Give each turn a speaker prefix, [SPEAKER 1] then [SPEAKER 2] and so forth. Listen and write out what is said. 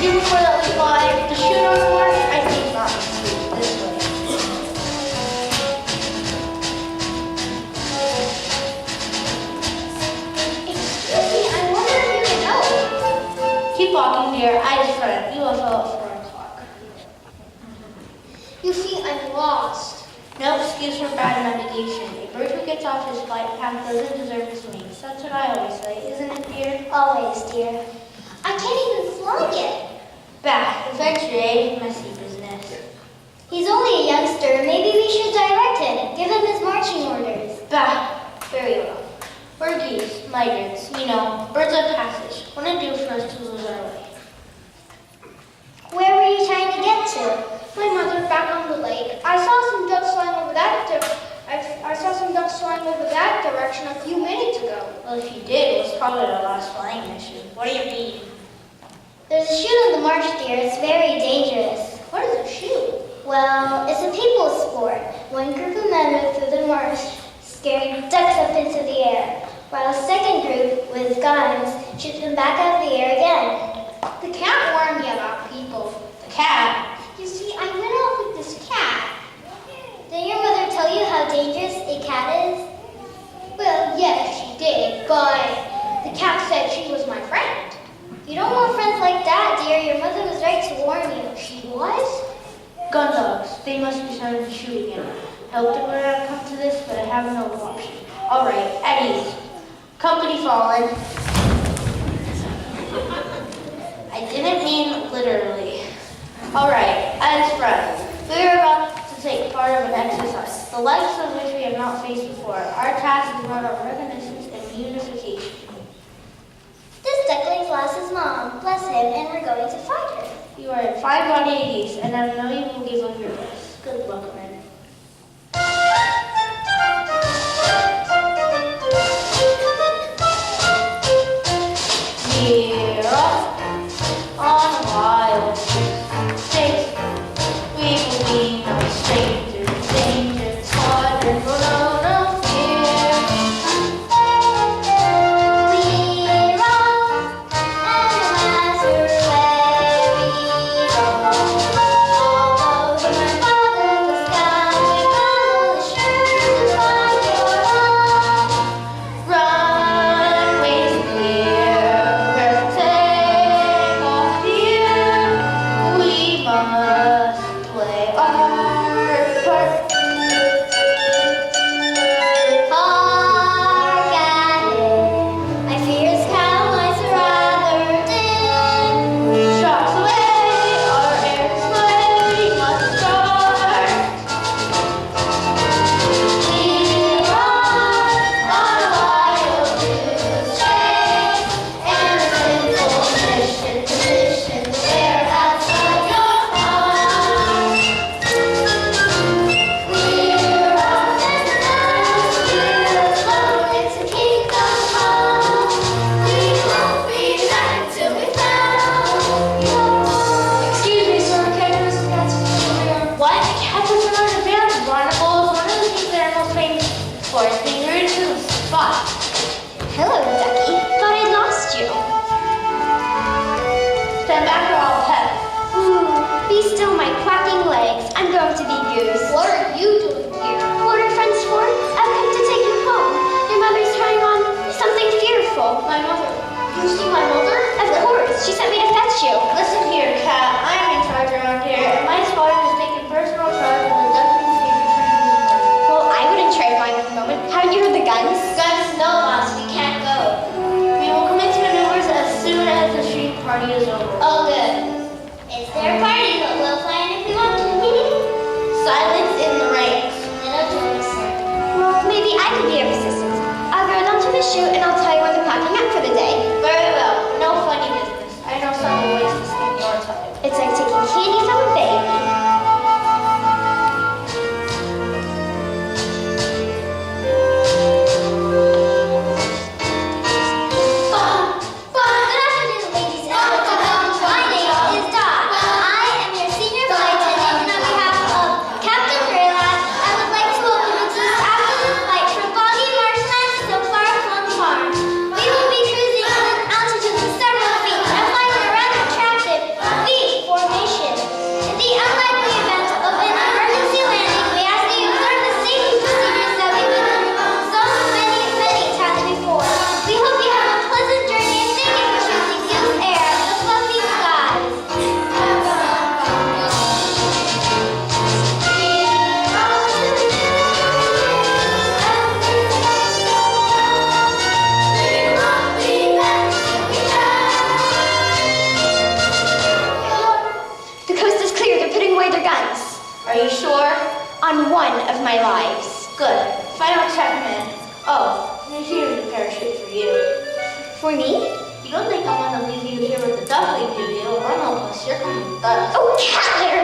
[SPEAKER 1] Even before that we fly the chute on the mark, I think not this way.
[SPEAKER 2] Excuse me, I wonder if you can help.
[SPEAKER 1] Keep walking, dear. Eyes front. UFO at 4 o'clock.
[SPEAKER 2] You see, I'm lost.
[SPEAKER 1] No excuse for bad navigation. A bird who gets off his flight path doesn't deserve his wings. That's what I always say, isn't it, dear?
[SPEAKER 2] Always, dear. I can't even fly yet.
[SPEAKER 1] Bah, adventure, eh? Messy business.
[SPEAKER 2] He's only a youngster. Maybe we should direct him. Give him his marching orders.
[SPEAKER 1] Bah, very well. We're geese, migrants, birds of passage. Wouldn't do for us to lose our way.
[SPEAKER 2] Where were you trying to get to?
[SPEAKER 3] My mother, back on the lake. I saw some ducks flying over I saw some ducks flying over that direction a few minutes ago.
[SPEAKER 1] Well, if you did, it was probably our last flying mission. What do you mean?
[SPEAKER 2] There's a chute on the marsh, dear. It's very dangerous.
[SPEAKER 3] What is a chute?
[SPEAKER 2] Well, it's a people sport. One group of men move through the marsh, scaring ducks up into the air, while a second group with guns shoot them back out of the air again.
[SPEAKER 3] The cat warned me about people.
[SPEAKER 1] The cat?
[SPEAKER 3] You see, I went out with this cat.
[SPEAKER 2] Did your mother tell you how dangerous a cat is?
[SPEAKER 3] Well, yes, she did, but the cat said she was my friend.
[SPEAKER 2] You don't want friends like that, dear. Your mother was right to warn you.
[SPEAKER 3] She was?
[SPEAKER 1] Gun dogs. They must be starting to shoot again. I hoped it would not come to this, but I have no option. All right, at ease. Company fallen. I didn't mean literally. All right, as friends, we are about to take part of an exercise, the likes of which we have not faced before. Our task is one of reconnaissance and unification.
[SPEAKER 2] This duckling lost his mom. Bless him, and we're going to find her.
[SPEAKER 1] You are in 5-1-80s, and I know you will give up your best. Good luck, men. We're off on a wild chase. We will be no strangers, dangers, water, no fear.
[SPEAKER 2] We're off, and no matter where we go, all over my father's sky, we follow the shores to find your home.
[SPEAKER 1] Runways clear, we'll take off here. We must play our part.
[SPEAKER 2] Hark at it, I fear his cowlights are rather dim.
[SPEAKER 1] Shots away, our air is way, must start.
[SPEAKER 2] We're off on a wild goose chase, and a simple mission to wear outside your heart. We're off and down, we're alone, it's a kingdom come. We won't be back till we found your.
[SPEAKER 3] Excuse me, sir. Can I use the cat's familiar?
[SPEAKER 1] What? Cats are not advanced barnacles. One of the things they're most famous for is being rude to the spot.
[SPEAKER 2] Hello, Ducky. Thought I lost you.
[SPEAKER 1] Stand back or I'll pet.
[SPEAKER 2] Ooh, be still my quacking legs. I'm going to be Goose.
[SPEAKER 3] What are you doing here?
[SPEAKER 2] What are friends for? I've come to take you home. Your mother's trying on something fearful.
[SPEAKER 3] My mother. You see my mother?
[SPEAKER 2] Of course, she sent me to fetch you.
[SPEAKER 1] Listen here, cat. I am in charge around here, and my squadron has taken personal charge of the duckling's favorite training.
[SPEAKER 2] Well, I wouldn't trade mine at the moment. Haven't you heard the guns?
[SPEAKER 1] Guns, no, boss. We can't go. We will commence maneuvers as soon as the street party is over.
[SPEAKER 2] Oh, good. It's their party, but we'll plan if we want to.
[SPEAKER 1] Silence in the ranks.
[SPEAKER 2] Little jokes. Well, maybe I could be of assistance. I'll go down to the chute and I'll tell you when they're packing up for the day.
[SPEAKER 1] Very well. No funny business. I know some ways to save your time.
[SPEAKER 2] It's like taking candy from a baby. Good afternoon, ladies and gentlemen. My name is Dot. I am your senior flight attendant, and on behalf of Captain Greylash, I would like to welcome you to this afternoon flight from Foggy Marshland to the Far Flung Farm. We will be cruising at an altitude of several feet and find it rather attractive. their guns.
[SPEAKER 1] Are you sure?
[SPEAKER 2] On one of my lives.
[SPEAKER 1] Good. Final check, man. Oh, here's a parachute for you.
[SPEAKER 2] For me?
[SPEAKER 1] You don't think I'm gonna leave you here with the duckling, do you? Oh no, plus you're coming with us.
[SPEAKER 2] Oh, cat litter!